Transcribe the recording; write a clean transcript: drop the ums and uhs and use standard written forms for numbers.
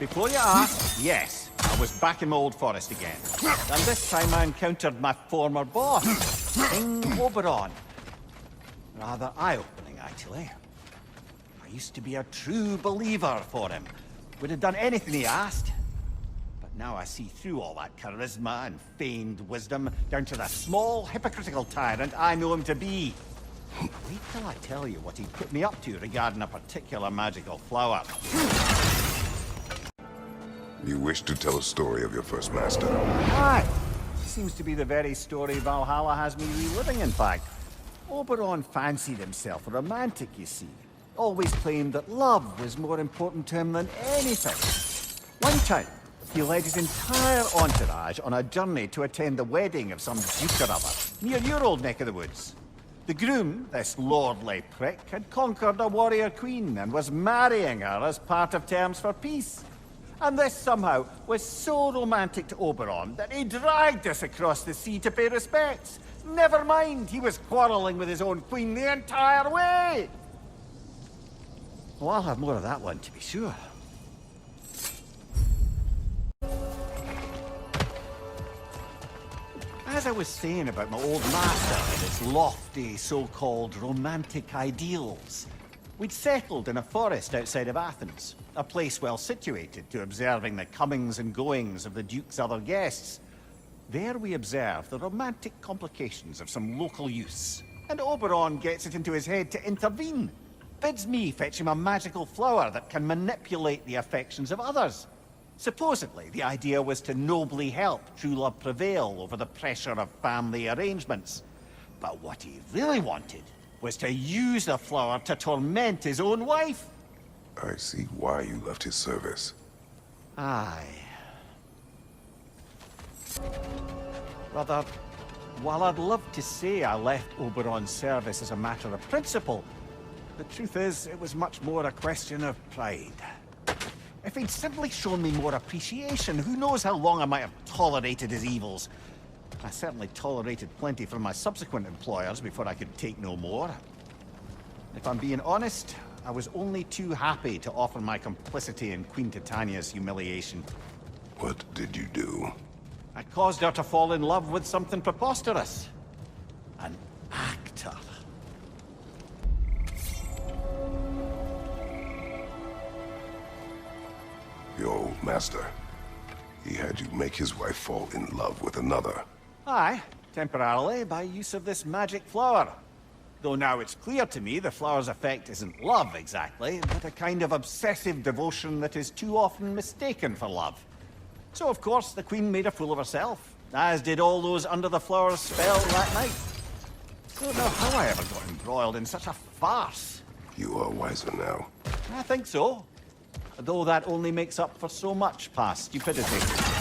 Before you ask, yes, I was back in my old forest again. And this time I encountered my former boss, King Oberon. Rather eye-opening, actually. I used to be a true believer for him. Would have done anything he asked. But now I see through all that charisma and feigned wisdom, down to the small, hypocritical tyrant I know him to be. Wait till I tell you what he put me up to regarding a particular magical flower. You wish to tell a story of your first master? Aye. Seems to be the very story Valhalla has me reliving, in fact. Oberon fancied himself a romantic, you see. Always claimed that love was more important to him than anything. One time, he led his entire entourage on a journey to attend the wedding of some duke or other, near your old neck of the woods. The groom, this lordly prick, had conquered a warrior queen and was marrying her as part of terms for peace. And this somehow was so romantic to Oberon that he dragged us across the sea to pay respects. Never mind, he was quarreling with his own queen the entire way! Well, I'll have more of that one, to be sure. As I was saying about my old master and his lofty, so-called romantic ideals, we'd settled in a forest outside of Athens, a place well situated to observing the comings and goings of the Duke's other guests. There we observe the romantic complications of some local youths, and Oberon gets it into his head to intervene. Bids me fetch him a magical flower that can manipulate the affections of others. Supposedly, the idea was to nobly help true love prevail over the pressure of family arrangements. But what he really wanted was to use the flower to torment his own wife. I see why you left his service. Aye. Rather, while I'd love to say I left Oberon's service as a matter of principle, the truth is, it was much more a question of pride. If he'd simply shown me more appreciation, who knows how long I might have tolerated his evils. I certainly tolerated plenty from my subsequent employers before I could take no more. If I'm being honest, I was only too happy to offer my complicity in Queen Titania's humiliation. What did you do? I caused her to fall in love with something preposterous. An actor. Your old master. He had you make his wife fall in love with another. Aye, temporarily, by use of this magic flower. Though now it's clear to me the flower's effect isn't love exactly, but a kind of obsessive devotion that is too often mistaken for love. So of course the Queen made a fool of herself, as did all those under the flower's spell that night. Don't know how I ever got embroiled in such a farce. You are wiser now. I think so. Though that only makes up for so much past stupidity.